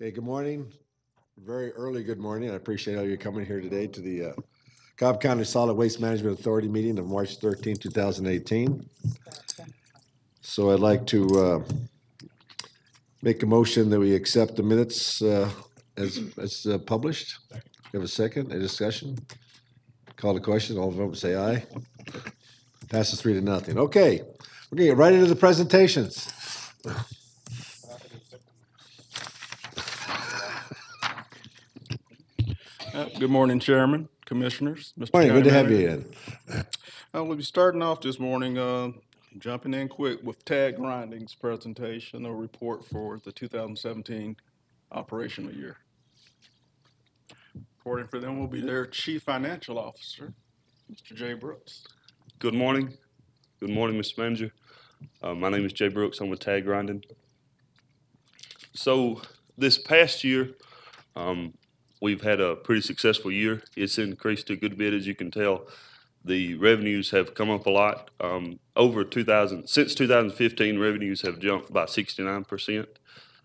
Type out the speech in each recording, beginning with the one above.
Okay, good morning. Very early good morning. I appreciate all you coming here today to the Cobb County Solid Waste Management Authority meeting of March 13, 2018. So I'd like to make a motion that we accept the minutes as published. You have a second? A discussion? Call the question. All vote say aye. Passes 3-0. Okay, we're gonna get right into the presentations. Good morning, Chairman, Commissioners, Mr. Morning, County good to have Manager. you in. We'll be starting off this morning, jumping in quick with Tag Grinding's presentation, a report for the 2017 operational year. Reporting for them will be their Chief Financial Officer, Mr. Jay Brooks. Good morning. Good morning, Mr. Manager. My name is Jay Brooks. I'm with Tag Grinding. So this past year, we've had a pretty successful year. It's increased a good bit, as you can tell. The revenues have come up a lot. Since 2015, revenues have jumped by 69%.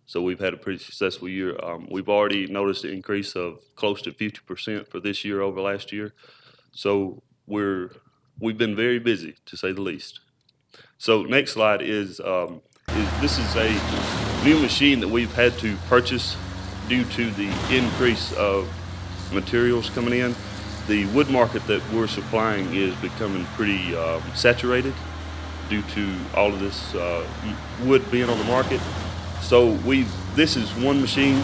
So we've had a pretty successful year. We've already noticed an increase of close to 50% for this year over last year. So we've been very busy, to say the least. So next slide is this is a new machine that we've had to purchase due to the increase of materials coming in. The wood market that we're supplying is becoming pretty saturated due to all of this wood being on the market. So this is one machine.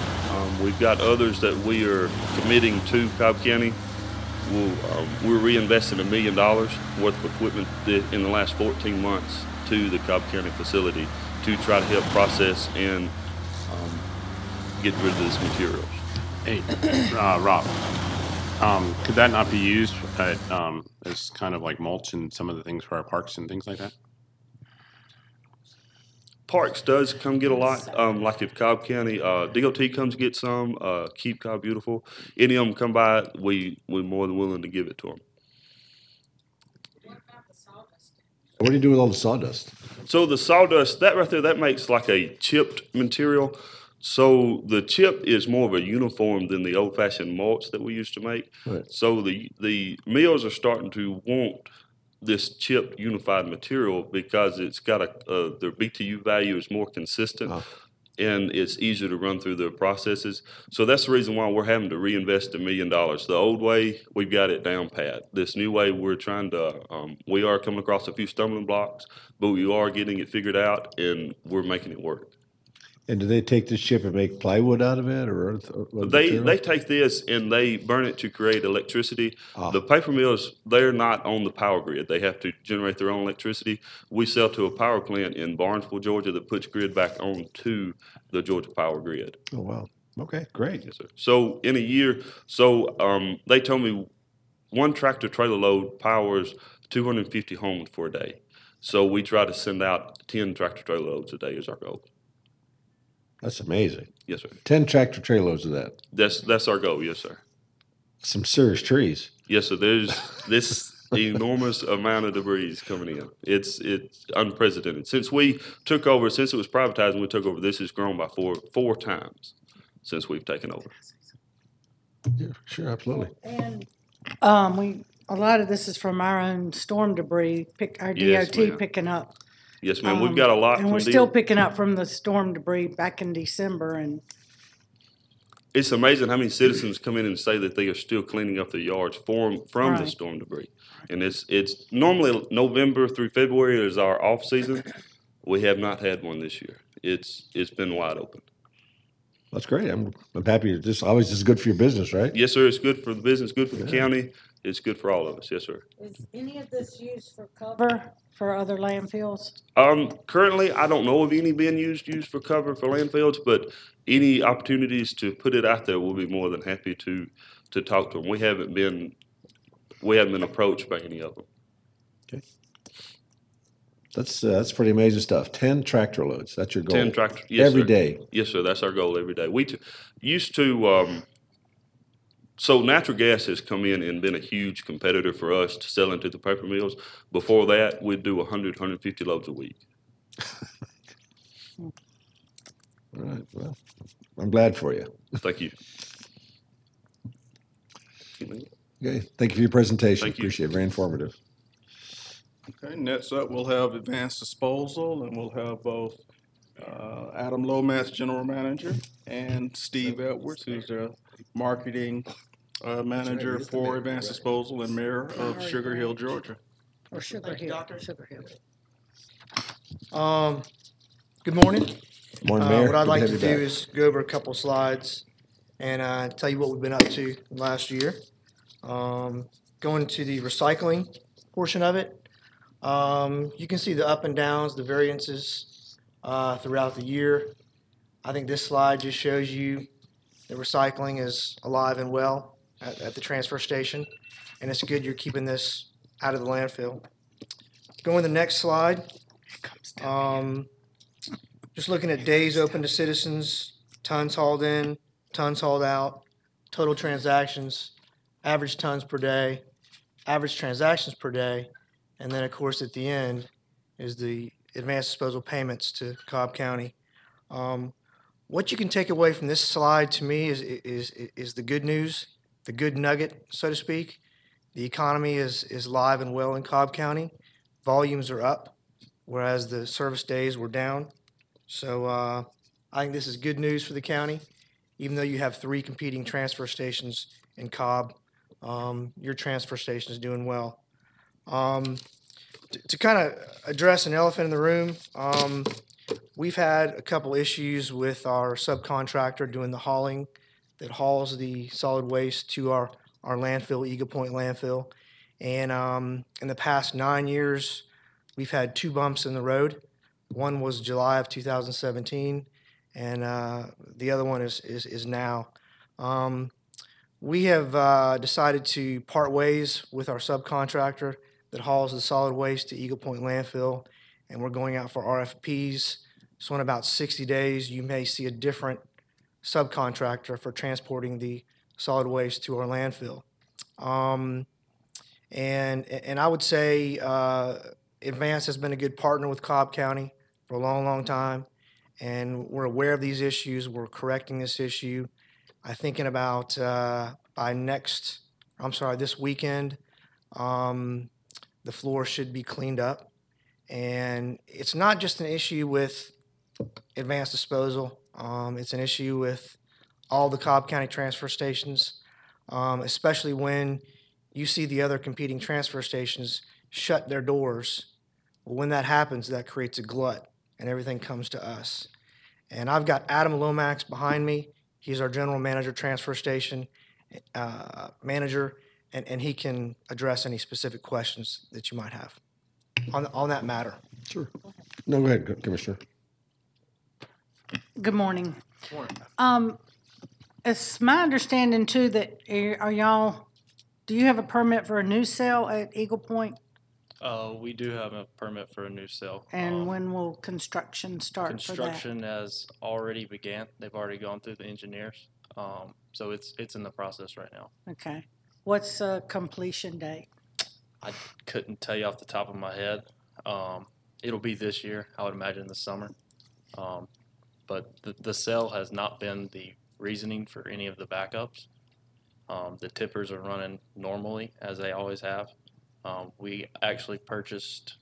We've got others that we are committing to Cobb County. We're reinvesting $1 million worth of equipment in the last 14 months to the Cobb County facility to try to help process and get rid of this materials. Hey, Rob, could that not be used as kind of like mulch and some of the things for our parks and things like that? Parks does come get a lot. Like if Cobb County DOT comes get some, Keep Cobb Beautiful, any of them come by, we're more than willing to give it to them. What do you do with all the sawdust? So the sawdust, that right there, that makes like a chipped material. So the chip is more of a uniform than the old-fashioned mulch that we used to make. Right. So the mills are starting to want this chipped unified material because it's got their BTU value is more consistent. And it's easier to run through the processes. So that's the reason why we're having to reinvest $1 million. The old way, we've got it down pat. This new way, we're trying to, we are coming across a few stumbling blocks, but we are getting it figured out and we're making it work. And do they take this chip and make plywood out of it, or They take this and they burn it to create electricity. The paper mills, they're not on the power grid. They have to generate their own electricity. We sell to a power plant in Barnesville, Georgia, that puts grid back on to the Georgia power grid. Oh, wow. Okay, great. Yes, sir. So in a year, they told me one tractor trailer load powers 250 homes for a day. So we try to send out 10 tractor trailer loads a day is our goal. That's amazing. Yes, sir. 10 tractor trailer loads of that. That's our goal. Yes, sir. Some serious trees. Yes, sir. There's this enormous amount of debris coming in. It's unprecedented. Since we took over, since it was privatized and we took over, this has grown by four times since we've taken over. Yeah, sure, absolutely. And a lot of this is from our own storm debris, our Yes, DOT ma'am. picking up. Yes, ma'am. We've got a lot. And we're still picking up from the storm debris back in December. And it's amazing how many citizens come in and say that they are still cleaning up their yards from the Right. storm debris. And it's normally November through February is our off season. We have not had one this year. It's been wide open. That's great. I'm happy. This always is good for your business, right? Yes, sir. It's good for the business, good for the county. It's good for all of us. Yes, sir. is any of this used for cover for other landfills? Currently, I don't know of any being used for cover for landfills, but any opportunities to put it out there, we'll be more than happy to talk to them. We haven't been approached by any of them. Okay. That's pretty amazing stuff. 10 tractor loads. That's your goal. 10 tractors. Yes, every sir. day. Yes, sir. That's our goal every day. We used to. So natural gas has come in and been a huge competitor for us to sell into the paper mills. Before that, we'd do 100, 150 loads a week. All right, well, I'm glad for you. Thank you. Okay, thank you for your presentation. Thank you. Appreciate it, very informative. Okay, next up, we'll have advanced disposal, and we'll have both Adam Lomax, General Manager, and Steve Edwards, who's the Marketing Manager for Advanced Disposal and Mayor of Sugar Hill, Georgia. Or Sugar Hill, Sugar Hill. Good morning. Morning, Mayor. What I'd Good like have to you do back. is go over a couple slides and tell you what we've been up to last year. Going to the recycling portion of it, you can see the up and downs, the variances throughout the year. I think this slide just shows you that recycling is alive and well at the transfer station, and it's good you're keeping this out of the landfill. Going to the next slide. Just looking at days open to citizens, tons hauled in, tons hauled out, total transactions, average tons per day, average transactions per day, and then, of course, at the end is the advanced disposal payments to Cobb County. What you can take away from this slide to me is the good news, the good nugget, so to speak. The economy is live and well in Cobb County. Volumes are up, whereas the service days were down. So I think this is good news for the county. Even though you have 3 competing transfer stations in Cobb, your transfer station is doing well. To kind of address an elephant in the room, we've had a couple issues with our subcontractor doing the hauling that hauls the solid waste to our landfill, Eagle Point landfill. And in the past 9 years, we've had 2 bumps in the road. One was July of 2017, and the other one is now. We have decided to part ways with our subcontractor that hauls the solid waste to Eagle Point landfill, and we're going out for RFPs. So in about 60 days, you may see a different subcontractor for transporting the solid waste to our landfill. And I would say Advance has been a good partner with Cobb County for a long, long time, and we're aware of these issues. We're correcting this issue. I think in about this weekend, the floor should be cleaned up. And it's not just an issue with advanced disposal. It's an issue with all the Cobb County transfer stations, especially when you see the other competing transfer stations shut their doors. Well, when that happens, that creates a glut, and everything comes to us. And I've got Adam Lomax behind me. He's our general manager, transfer station manager, and he can address any specific questions that you might have on that matter. Sure. No, go ahead, Commissioner. Good morning. It's my understanding too that do you have a permit for a new cell at Eagle Point? We do have a permit for a new cell. And when will construction start for that? Construction has already began. They've already gone through the engineers. So it's in the process right now. Okay. What's the completion date? I couldn't tell you off the top of my head. It'll be this year, I would imagine this summer. But the cell has not been the reasoning for any of the backups. The tippers are running normally as they always have. We actually purchased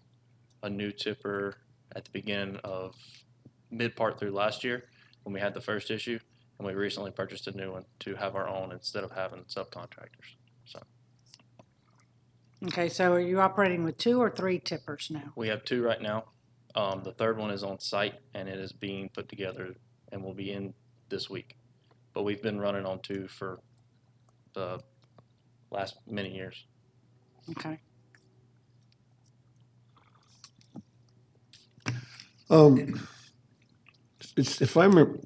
a new tipper at the beginning of mid-part through last year when we had the first issue, and we recently purchased a new one to have our own instead of having subcontractors. So Okay, so are you operating with 2 or 3 tippers now? we have 2 right now. The third one is on site, and it is being put together and will be in this week. But we've been running on 2 for the last many years. Okay. If I remember,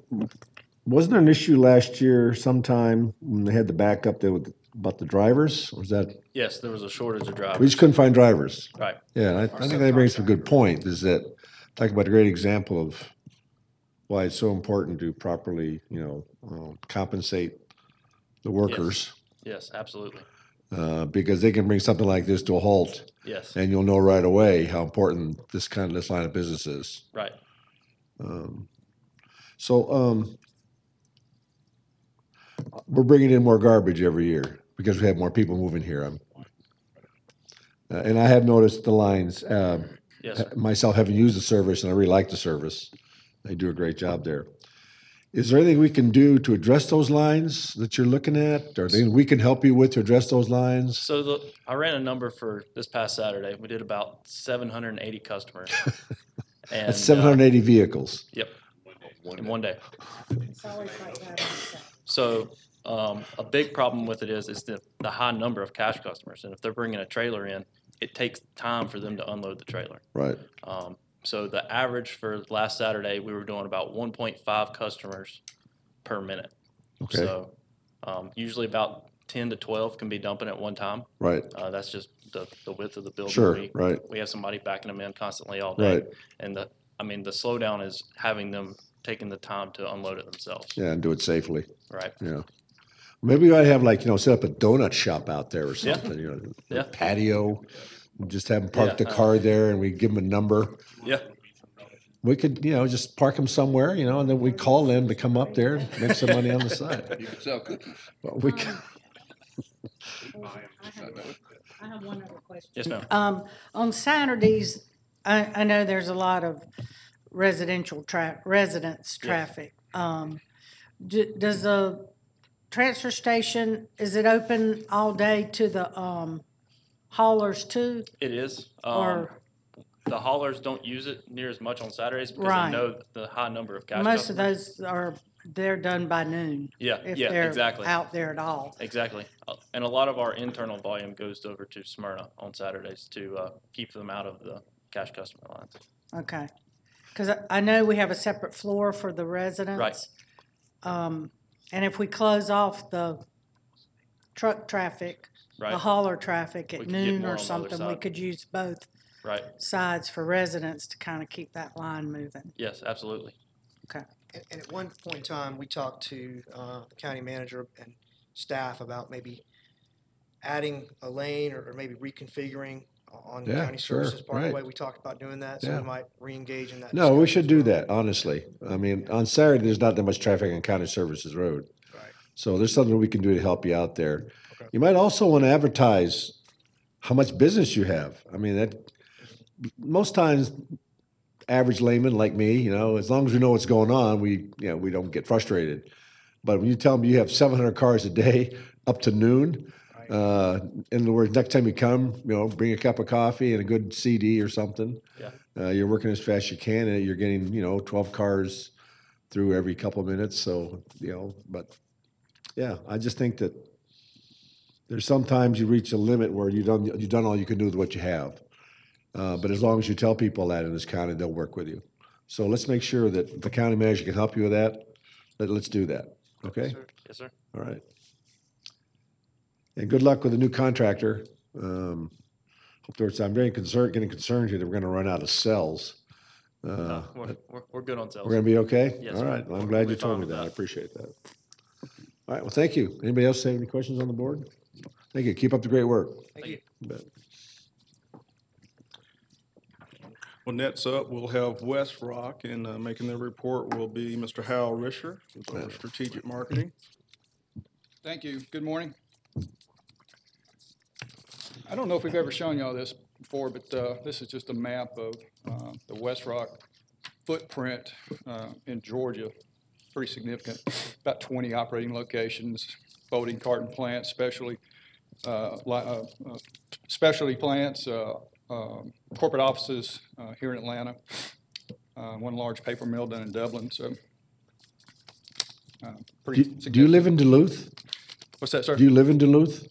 wasn't there an issue last year sometime when they had the backup there about the drivers? Or was that, Yes, there was a shortage of we drivers. just couldn't find drivers? Right. Yeah, I think that brings up a good point, is that, talk about a great example of why it's so important to properly, compensate the workers. Yes, absolutely. Because they can bring something like this to a halt, Yes. and you'll know right away how important this line of business is. Right. So, we're bringing in more garbage every year because we have more people moving here. And I have noticed the lines, Yes, sir. myself having used the service, and I really like the service. They do a great job there. Is there anything we can do to address those lines that you're looking at? Or anything we can help you with to address those lines? So I ran a number for this past Saturday. We did about 780 customers. And, That's 780 vehicles. Yep, in one day. It's always like that on Saturday. So a big problem with it is the high number of cash customers. And if they're bringing a trailer in, it takes time for them to unload the trailer. Right. So the average for last Saturday, we were doing about 1.5 customers per minute. Okay. So usually about 10 to 12 can be dumping at one time. Right. That's just the width of the building. Sure, right. We have somebody backing them in constantly all day. Right. And the slowdown is having them taking the time to unload it themselves. Yeah, and do it safely. Right. Yeah. Maybe we ought to have set up a donut shop out there or Yeah. something, a Yeah. patio. Just have them park the Yeah. car there and we give them a number. Yeah. We could, just park them somewhere, and then we call them to come up there and make some money on the side. You could sell cookies. Well, we can, I have one other question. Yes, ma'am. On Saturdays, I know there's a lot of residence traffic. Does the transfer station, is it open all day to the haulers too? It is. Or The haulers don't use it near as much on Saturdays because Right. they know the high number of cash most of customers. those they're done by noon? Yeah, If yeah, they're exactly. out there at all. Exactly. And a lot of our internal volume goes over to Smyrna on Saturdays to keep them out of the cash customer lines. Okay. Because I know we have a separate floor for the residents. Right. And if we close off the truck traffic, the Right. hauler traffic at We could get noon more or on the other something, we side. could use both Right. sides for residents to kind of keep that line moving. Yes, absolutely. Okay. And at one point in time, we talked to the county manager and staff about maybe adding a lane or maybe reconfiguring on Yeah, county sure, services parkway. right. We talked about doing that, so Yeah. we might re-engage in that. no, we discussion should as do well. that, honestly. I mean, on Saturday, there's not that much traffic on County Services Road. Right. So there's something we can do to help you out there. Okay. You might also want to advertise how much business you have. I mean, most times, average layman like me, as long as we know what's going on, we don't get frustrated. But when you tell them you have 700 cars a day up to noon, in other words, next time you come, bring a cup of coffee and a good CD or something. Yeah. You're working as fast as you can, and you're getting 12 cars through every couple of minutes. So but yeah, I just think that there's sometimes you reach a limit where you've done all you can do with what you have. But as long as you tell people that in this county, they'll work with you. So let's make sure that the county manager can help you with that. Let's do that. Okay? Yes, sir. All right. And good luck with the new contractor. I'm getting concerned here that we're going to run out of cells. We're good on sales. We're going to be okay? Yes, All sir. right. Well, I'm We're- glad we'll you be told fine me with that. I that. appreciate that. All right. Well, thank you. Anybody else have any questions on the board? Thank you. Keep up the great work. Thank you. You bet. Well, next up, we'll have West Rock, and making their report will be Mr. Hal Risher, who's our strategic marketing. Thank you. Good morning. I don't know if we've ever shown y'all this before, but this is just a map of the West Rock footprint in Georgia. Pretty significant. About 20 operating locations, folding carton plants, specialty plants, corporate offices here in Atlanta, one large paper mill down in Dublin. So pretty Do you significant. live in Duluth? What's that, sir? Do you live in Duluth?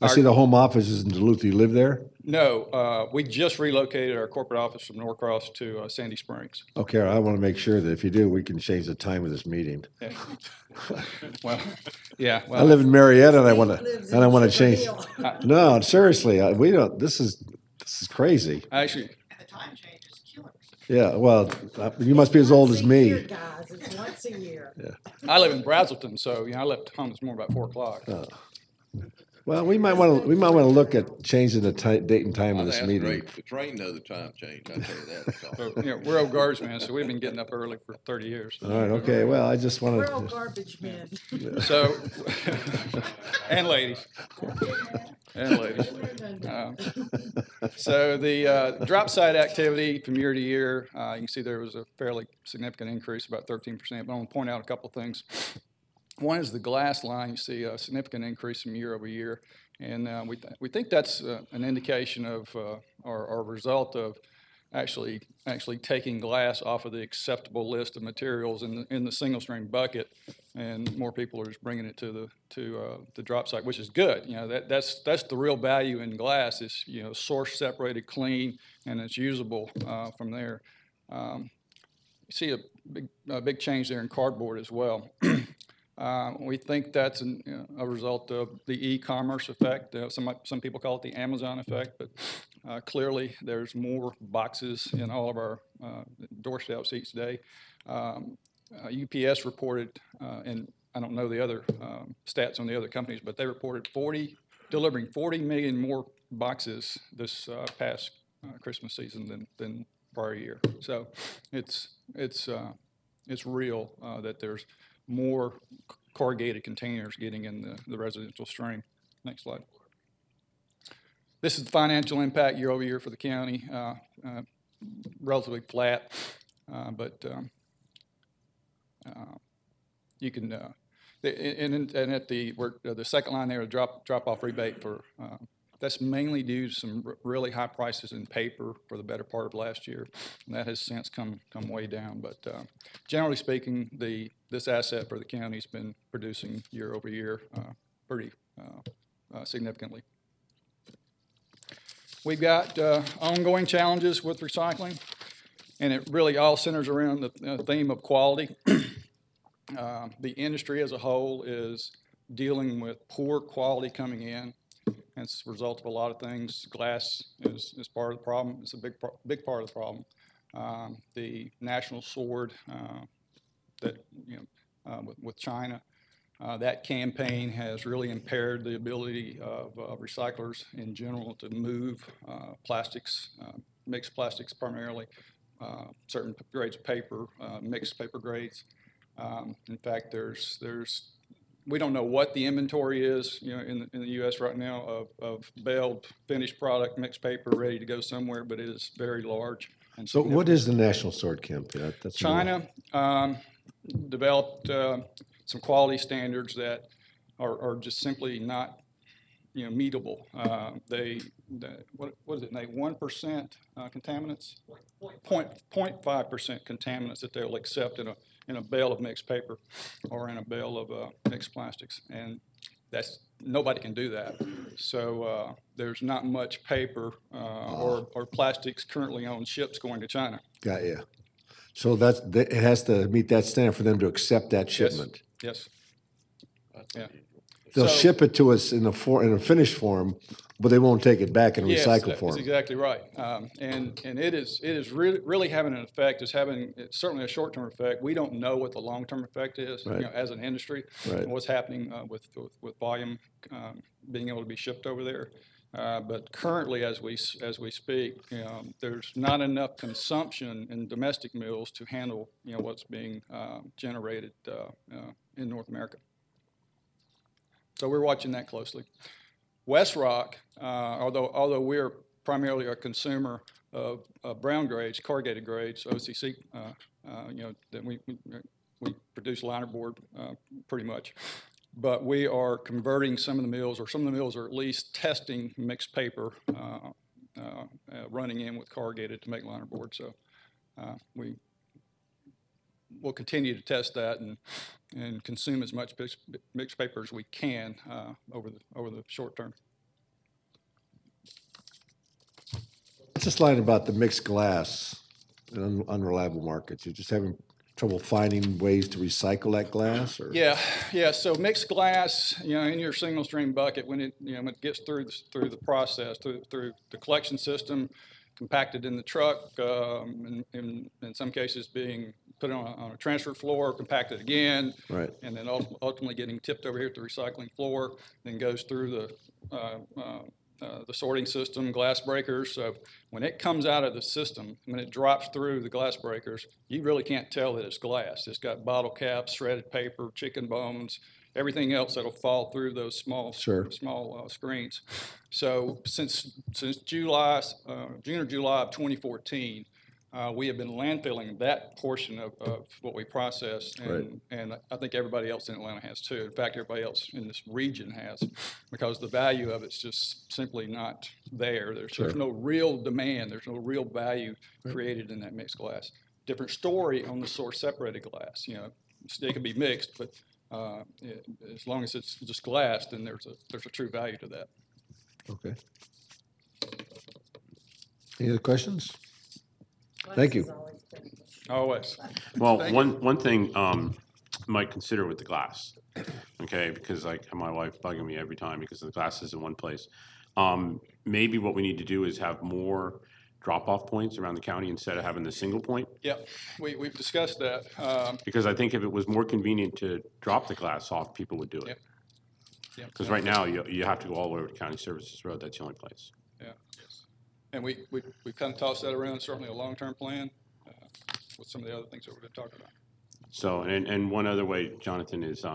I Our- see the home office is in Duluth. Do you live there? No, we just relocated our corporate office from Norcross to Sandy Springs. Okay, I want to make sure that if you do, we can change the time of this meeting. Yeah. Well, yeah, I well, live in Marietta and I want Lives to, and I in want to Sugar change. Hill. No, seriously, we don't, this is crazy. actually, And the time change is killing us. Yeah, well, you must be as old as me. Guys, it's once a year. I live in Brazelton, so, I left home this morning about 4 o'clock. Well, we might want to look at changing the date and time I of think this that's meeting. great. The train knows the time change, I tell you that. so. So, we're old guardsmen, so we've been getting up early for 30 years. All right, okay, well, I just We're all wanted, garbage men. So, and ladies. And ladies. So the drop site activity from year to year, you can see there was a fairly significant increase, about 13%. But I want to point out a couple things. One is the glass line. You see a significant increase from year over year, and we think that's an indication of or a result of actually taking glass off of the acceptable list of materials in the single stream bucket, and more people are just bringing it to the drop site, which is good. That's the real value in glass is source separated, clean, and it's usable from there. You see a big change there in cardboard as well. We think that's a result of the e-commerce effect. Some people call it the Amazon effect, but clearly there's more boxes in all of our doorsteps each day. UPS reported, and I don't know the other stats on the other companies, but they reported delivering 40 million more boxes this past Christmas season than prior year. So it's real that there's more corrugated containers getting in the residential stream. Next slide. This is the financial impact year over year for the county, relatively flat, but you can, and at the second line there, a drop off rebate for, that's mainly due to some really high prices in paper for the better part of last year. And that has since come way down. But generally speaking, this asset for the county has been producing year over year pretty significantly. We've got ongoing challenges with recycling, and it really all centers around the theme of quality. The industry as a whole is dealing with poor quality coming in. It's a result of a lot of things. Glass is part of the problem. It's a big part of the problem. The national sword that with China, that campaign has really impaired the ability of recyclers in general to move plastics, mixed plastics primarily, certain grades of paper, mixed paper grades. In fact, we don't know what the inventory is, in the U.S. right now of baled finished product, mixed paper, ready to go somewhere, but it is very large. And so what is the National Sword Campaign? China developed some quality standards that are just simply not, meetable. What is it, Nate? 1% contaminants, 0.5% contaminants that they'll accept in a bale of mixed paper or in a bale of mixed plastics, and nobody can do that. So there's not much paper or plastics currently on ships going to China. Got you. So it has to meet that standard for them to accept that shipment. Yes. Yeah. They'll ship it to us in a finished form, but they won't take it back in recycled form. That's exactly right. And it is really having an effect. It's certainly a short-term effect. We don't know what the long-term effect is, right, as an industry, right, and what's happening with volume being able to be shipped over there. But currently, as we speak, there's not enough consumption in domestic mills to handle what's being generated in North America. So we're watching that closely. West Rock, although we're primarily a consumer of brown grades, corrugated grades, OCC, that we produce linerboard pretty much. But we are converting some of the mills, or some of the mills are at least testing mixed paper, running in with corrugated to make linerboard. So we'll continue to test that and consume as much mixed paper as we can over the short term. Just line about the mixed glass in unreliable markets. You're just having trouble finding ways to recycle that glass, or? Yeah. So mixed glass, in your single stream bucket, when it gets through the process, through the collection system, compacted in the truck, in some cases being put on a transfer floor, compacted again, right, and then ultimately getting tipped over here to the recycling floor, then goes through the sorting system, glass breakers. So when it comes out of the system, when it drops through the glass breakers, you really can't tell that it's glass. It's got bottle caps, shredded paper, chicken bones, everything else that'll fall through those small screens. So since July, June or July of 2014, we have been landfilling that portion of what we process, and I think everybody else in Atlanta has too. In fact, everybody else in this region has, because the value of it's just simply not there. There's no real demand. There's no real value created in that mixed glass. Different story on the source separated glass. You know, they can be mixed, but as long as it's just glass, then there's a true value to that. Okay. Any other questions? Thank you. Always. Well, Thank one thing might consider with the glass, okay, because like my wife bugging me every time because the glass is in one place. Maybe what we need to do is have more drop-off points around the county instead of having the single point. Yep, we've discussed that. Because I think if it was more convenient to drop the glass off, people would do it. Yep. Because right now, you have to go all the way over to County Services Road. That's the only place. Yeah. And we kind of tossed that around, certainly a long-term plan with some of the other things that we're going to talk about. So, and one other way, Jonathan, is,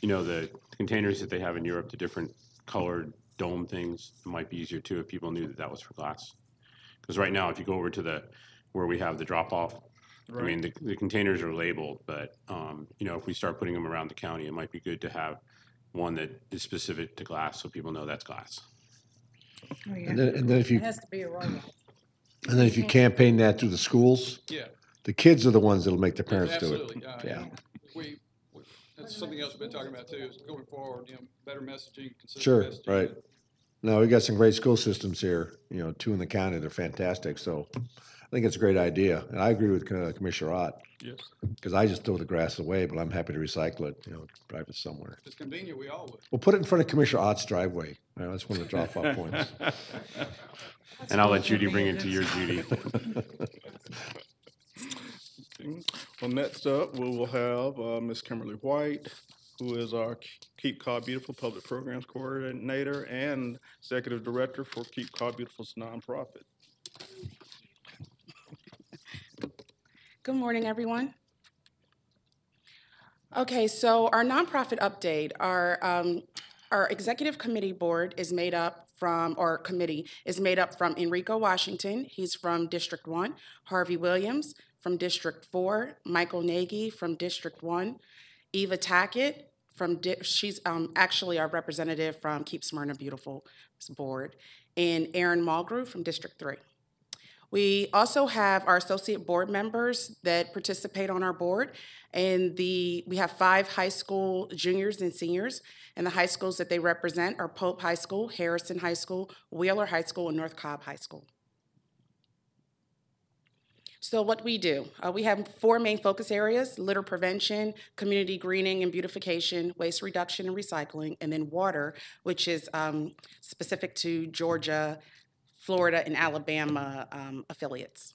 you know, the containers that they have in Europe, the different colored dome things, it might be easier too if people knew that that was for glass. Because right now, if you go over to where we have the drop-off, I mean, the containers are labeled, but, you know, if we start putting them around the county, it might be good to have one that is specific to glass so people know that's glass. Oh, yeah. And then if you, It has to be a robot. and then if you campaign that through the schools, Yeah. the kids are the ones that'll make the parents do it. Absolutely. Yeah. We that's something else we've been talking about too, is going forward, you know, better messaging, consistent Sure, messaging. right. No, we got some great school systems here, you know, 2 in the county, they're fantastic, so I think it's a great idea, and I agree with Commissioner Ott, Yes. because I just throw the grass away, but I'm happy to recycle it, you know, drive it somewhere. If it's convenient, we all would. We'll put it in front of Commissioner Ott's driveway, you know, that's one of the drop-off points. And I'll let Judy bring it to your Judy. Well, next up, we will have Ms. Kimberly White, who is our Keep Cobb Beautiful Public Programs Coordinator and Executive Director for Keep Cobb Beautiful's nonprofit. Good morning, everyone. Okay, so our nonprofit update, our executive committee board is made up from, or committee is made up from Enrico Washington, he's from District 1, Harvey Williams from District 4, Michael Nagy from District 1, Eva Tackett from, she's actually our representative from Keep Smyrna Beautiful board, and Aaron Mulgrew from District 3. We also have our associate board members that participate on our board, and we have 5 high school juniors and seniors, and the high schools that they represent are Pope High School, Harrison High School, Wheeler High School, and North Cobb High School. So what we do, we have 4 main focus areas: litter prevention, community greening and beautification, waste reduction and recycling, and then water, which is specific to Georgia, Florida, and Alabama affiliates.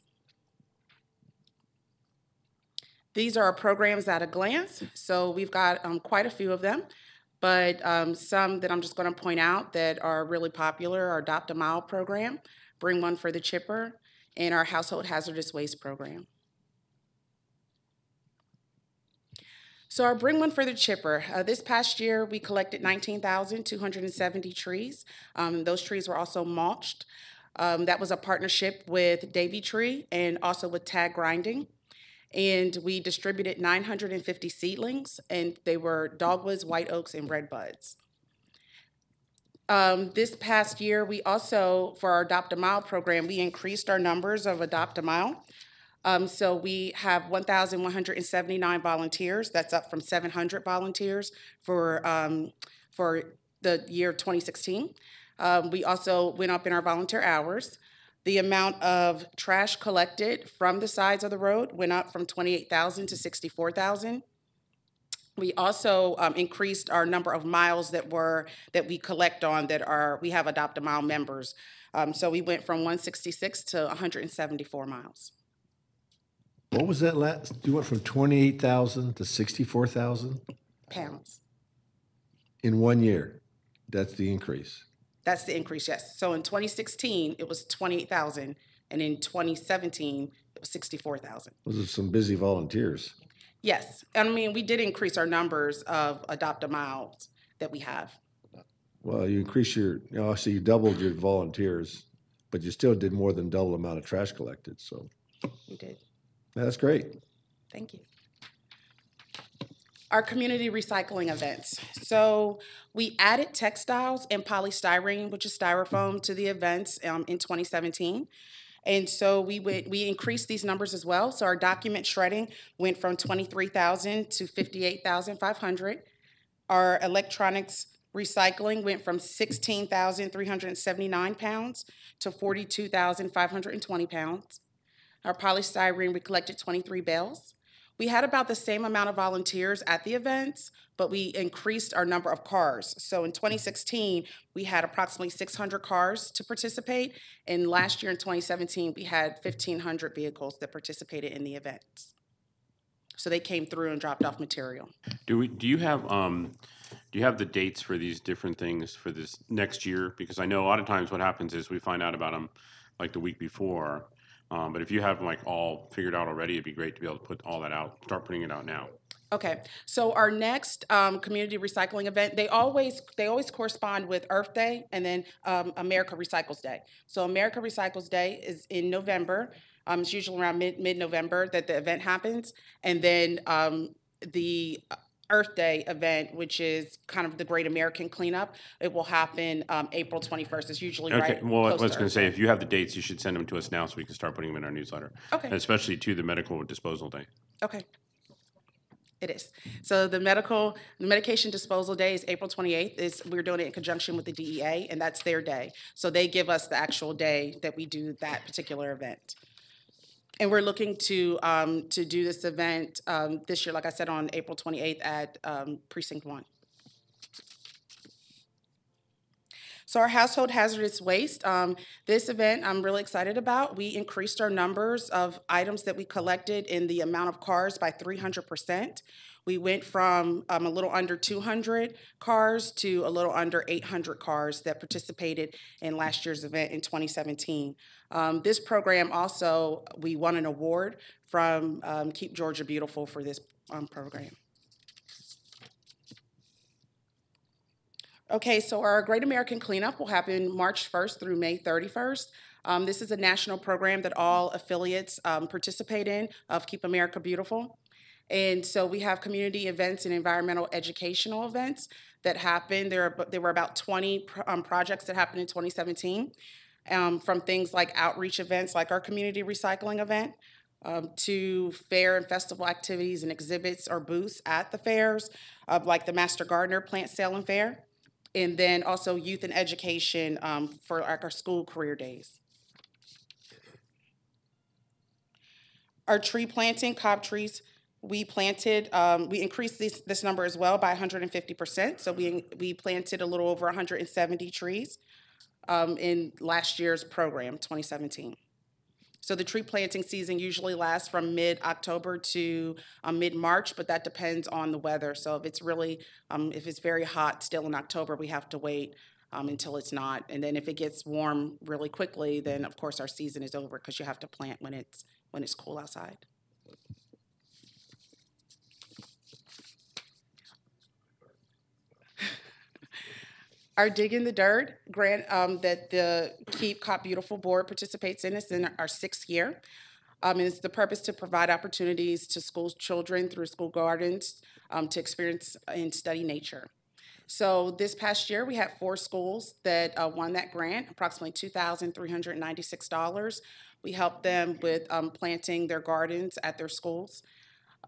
These are our programs at a glance. So we've got quite a few of them, but some that I'm just going to point out that are really popular are Adopt a Mile program, Bring One for the Chipper, and our Household Hazardous Waste program. So our Bring One for the Chipper, this past year we collected 19,270 trees. Those trees were also mulched. That was a partnership with Davy Tree and also with Tag Grinding. And we distributed 950 seedlings, and they were dogwoods, white oaks, and red buds. This past year, we also, for our Adopt a Mile program, we increased our numbers of Adopt a Mile. So we have 1,179 volunteers. That's up from 700 volunteers for the year 2016. We also went up in our volunteer hours. The amount of trash collected from the sides of the road went up from 28,000 to 64,000. We also increased our number of miles that we collect on we have Adopt a Mile members. So we went from 166 to 174 miles. What was that last, you went from 28,000 to 64,000 Pounds. in 1 year? That's the increase. That's the increase, yes. So in 2016, it was 28,000, and in 2017, it was 64,000. Those are some busy volunteers. Yes, and I mean, we did increase our numbers of adopt-a-miles that we have. Well, you increase your, so you doubled your volunteers, but you still did more than double the amount of trash collected, so We did. that's great. Thank you. Our community recycling events. So we added textiles and polystyrene, which is styrofoam, to the events in 2017. And so we increased these numbers as well. So our document shredding went from 23,000 to 58,500. Our electronics recycling went from 16,379 pounds to 42,520 pounds. Our polystyrene, we collected 23 bales. We had about the same amount of volunteers at the events, but we increased our number of cars. So in 2016, we had approximately 600 cars to participate, and last year in 2017, we had 1,500 vehicles that participated in the events. So they came through and dropped off material. Do you have the dates for these different things for this next year? Because I know a lot of times what happens is we find out about them like the week before. But if you have them like all figured out already, it'd be great to be able to put all that out, start putting it out now. Okay, so our next community recycling event, they always correspond with Earth Day and then America Recycles Day. So America Recycles Day is in November. It's usually around mid-November that the event happens, and then the Earth Day event, which is kind of the Great American Cleanup, it will happen April 21st. It's usually Okay, right. well, I close was to going Earth to say, Day. if you have the dates, you should send them to us now so we can start putting them in our newsletter. Okay. And especially to the medical disposal day. Okay. It is. So the medication disposal day is April 28th. We're doing it in conjunction with the DEA, and that's their day. So they give us the actual day that we do that particular event. And we're looking to do this event this year, like I said, on April 28th at Precinct 1. So our household hazardous waste, this event I'm really excited about. We increased our numbers of items that we collected in the amount of cars by 300%. We went from a little under 200 cars to a little under 800 cars that participated in last year's event in 2017. This program also, we won an award from Keep Georgia Beautiful for this program. Okay, so our Great American Cleanup will happen March 1st through May 31st. This is a national program that all affiliates participate in of Keep America Beautiful. And so we have community events and environmental educational events that happen. There were about 20 projects that happened in 2017, from things like outreach events like our community recycling event, to fair and festival activities and exhibits or booths at the fairs, like the Master Gardener Plant Sale and Fair. And then also youth and education for our school career days. Our tree planting, Cobb trees, we planted, we increased this number as well by 150%. So we planted a little over 170 trees in last year's program, 2017. So the tree planting season usually lasts from mid-October to mid-March, but that depends on the weather. So if it's really, if it's very hot still in October, we have to wait until it's not. And then if it gets warm really quickly, then of course our season is over because you have to plant when it's cool outside. Our Dig in the Dirt grant that the Keep Cobb Beautiful Board participates in is in our 6th year. And it's the purpose to provide opportunities to school children through school gardens to experience and study nature. So this past year, we had 4 schools that won that grant, approximately $2,396. We helped them with planting their gardens at their schools.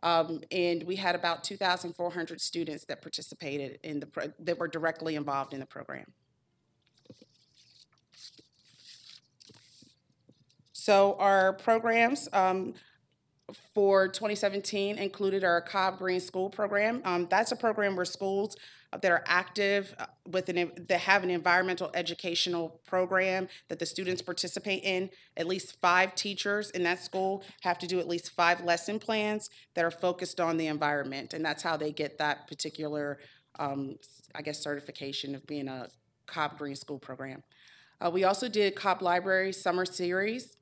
And we had about 2,400 students that participated in that were directly involved in the program. So our programs for 2017 included our Cobb Green School program. That's a program where schools that are active that have an environmental educational program that the students participate in. At least 5 teachers in that school have to do at least 5 lesson plans that are focused on the environment, and that's how they get that particular I guess, certification of being a Cobb Green School program. We also did Cobb Library Summer Series,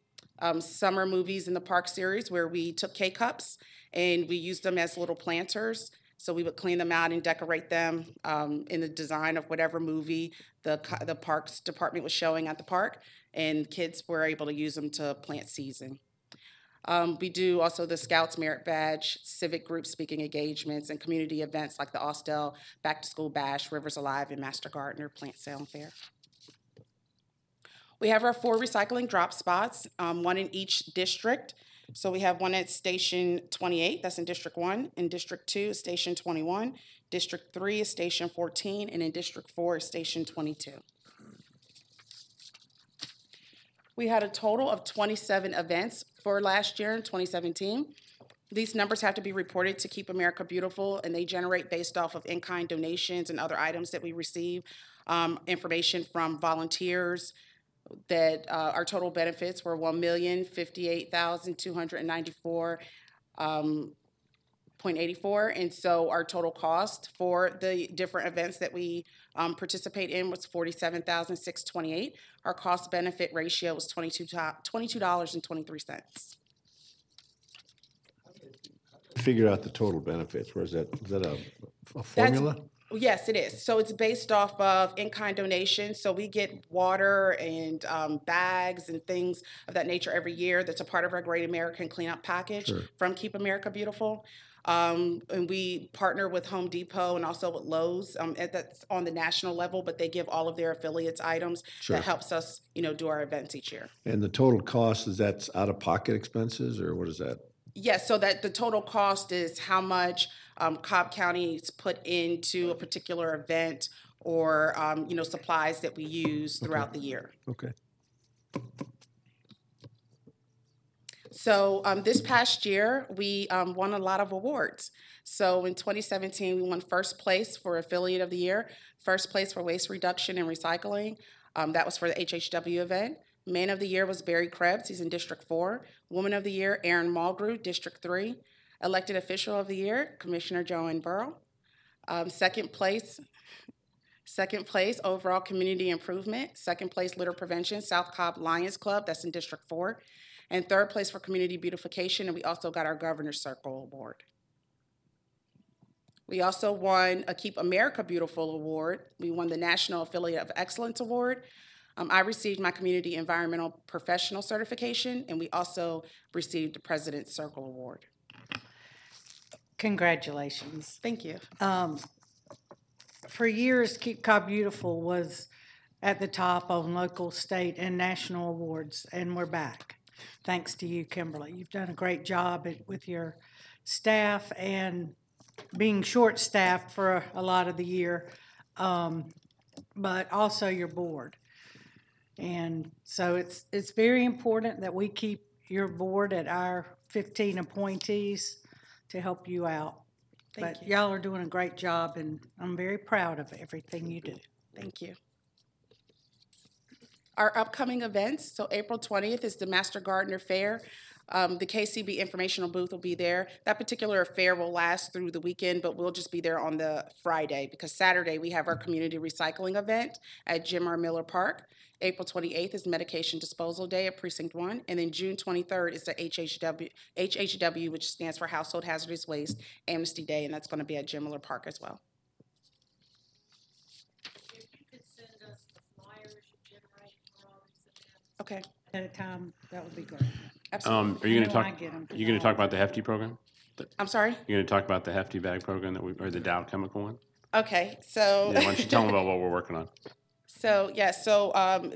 Summer Movies in the Park series, where we took K-Cups and we used them as little planters. So we would clean them out and decorate them in the design of whatever movie the Parks Department was showing at the park, and kids were able to use them to plant seeds in. We do also the Scouts Merit Badge, civic group speaking engagements, and community events like the Austell Back to School Bash, Rivers Alive, and Master Gardener Plant Sale and Fair. We have our 4 recycling drop spots, one in each district. So we have one at Station 28, that's in District 1. In District 2 is Station 21. District 3 is Station 14. And in District 4 is Station 22. We had a total of 27 events for last year in 2017. These numbers have to be reported to Keep America Beautiful, and they generate based off of in-kind donations and other items that we receive, information from volunteers, that our total benefits were $1,058,294.84, and so our total cost for the different events that we participate in was $47,628. Our cost benefit ratio was $22.23. Figure out the total benefits. Where is that? Is that a formula? Yes, it is. So it's based off of in-kind donations. So we get water and bags and things of that nature every year. That's a part of our Great American Cleanup Package from Keep America Beautiful. And we partner with Home Depot and also with Lowe's. That's on the national level, but they give all of their affiliates items that helps us, do our events each year. And the total cost, is that out-of-pocket expenses, or what is that? Yes, so that the total cost is how much Cobb County's put into a particular event or, supplies that we use throughout the year. Okay. So this past year, we won a lot of awards. So in 2017, we won first place for Affiliate of the Year, first place for Waste Reduction and Recycling. That was for the HHW event. Man of the Year was Barry Krebs, he's in District 4. Woman of the Year, Erin Mulgrew, District 3. Elected Official of the Year, Commissioner Joanne Burrow. Second place, Overall Community Improvement. Second place, Litter Prevention, South Cobb Lions Club, that's in District 4. And third place for Community Beautification, and we also got our Governor's Circle Award. We also won a Keep America Beautiful Award. We won the National Affiliate of Excellence Award. I received my Community Environmental Professional Certification, and we also received the President's Circle Award. Congratulations. Thank you. For years, Keep Cobb Beautiful was at the top on local, state, and national awards, and we're back. Thanks to you, Kimberly. You've done a great job with your staff and being short-staffed for a lot of the year, but also your board. And so it's very important that we keep your board at our 15 appointees to help you out. But y'all are doing a great job, and I'm very proud of everything you do. Thank you. Our upcoming events, so April 20th is the Master Gardener Fair. The KCB informational booth will be there. That particular fair will last through the weekend, but we'll just be there on the Friday because Saturday we have our community recycling event at Jim R. Miller Park. April 28th is Medication Disposal Day at Precinct 1, and then June 23rd is the HHW, which stands for Household Hazardous Waste Amnesty Day, and that's going to be at Jim Miller Park as well. If you could send us the flyers you generate for all these events Okay. at a time, that would be great. Absolutely. Are you going to I know talk? I get 'em. Are you going to talk about the Hefty program? I'm sorry? You're going to talk about the Hefty bag program or the Dow Chemical one? Okay, so. Yeah, why don't you tell them about what we're working on? So, yes,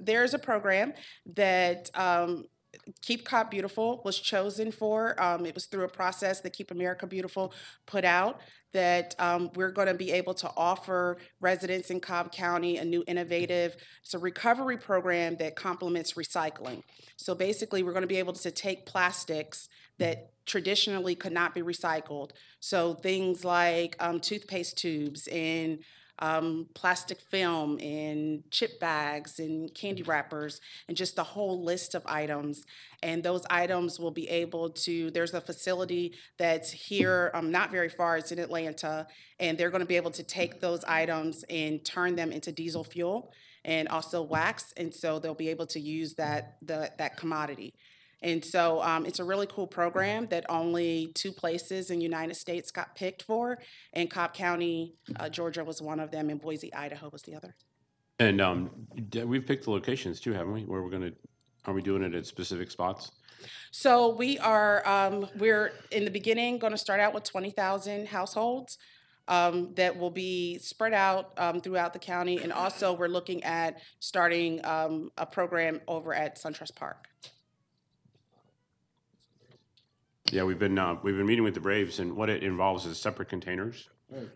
there's a program that Keep Cobb Beautiful was chosen for. It was through a process that Keep America Beautiful put out that we're going to be able to offer residents in Cobb County a new innovative, it's a recovery program that complements recycling. So basically, we're going to be able to take plastics that traditionally could not be recycled. So things like toothpaste tubes and plastic film and chip bags and candy wrappers and just a whole list of items. And those items will be able to, there's a facility that's here, not very far, it's in Atlanta, and they're going to be able to take those items and turn them into diesel fuel and also wax, and so they'll be able to use that commodity. And so it's a really cool program that only 2 places in the United States got picked for, and Cobb County, Georgia was one of them, and Boise, Idaho was the other. And we've picked the locations too, haven't we? Where are we doing it at specific spots? So we're in the beginning going to start out with 20,000 households that will be spread out throughout the county, and also we're looking at starting a program over at SunTrust Park. Yeah, we've been meeting with the Braves, and what it involves is separate containers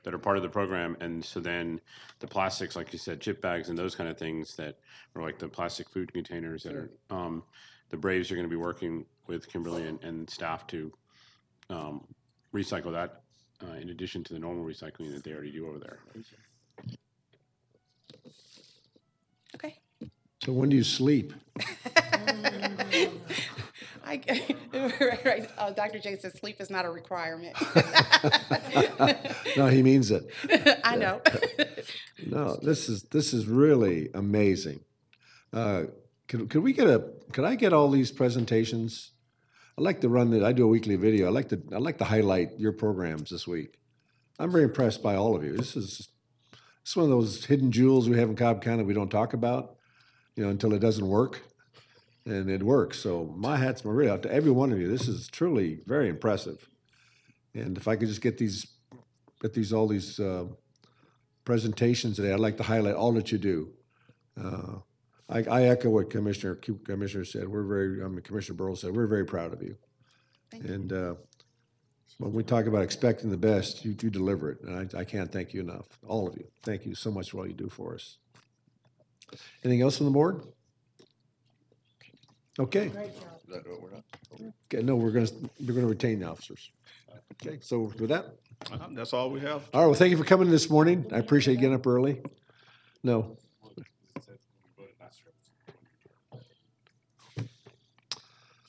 that are part of the program, and so then the plastics, like you said, chip bags and those kind of things that are like the plastic food containers that are. The Braves are going to be working with Kimberly and staff to recycle that in addition to the normal recycling that they already do over there. Okay. So when do you sleep? Right. Dr. J says sleep is not a requirement. No, he means it. I know. No, this is really amazing. Could I get all these presentations? I like to run it. I do a weekly video. I like to highlight your programs this week. I'm very impressed by all of you. It's one of those hidden jewels we have in Cobb County we don't talk about, until it doesn't work, and it works. So my hat's really out to every one of you. This is truly very impressive. And if I could just get all these presentations today, I'd like to highlight all that you do. I echo what Commissioner said. Commissioner Burrows said, we're very proud of you. And when we talk about expecting the best, you deliver it. And I can't thank you enough, all of you. Thank you so much for all you do for us. Anything else on the board? Okay. Is that what we're not? Okay, no, we're gonna retain the officers. Okay, so with that, That's all we have. all right, well, thank you for coming this morning. I appreciate you getting up early. No.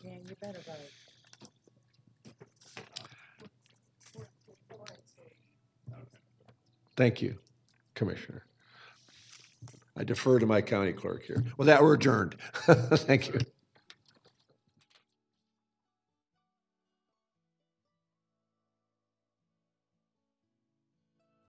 You better vote. Thank you, Commissioner. I defer to my county clerk here. With that, we're adjourned. Thank you.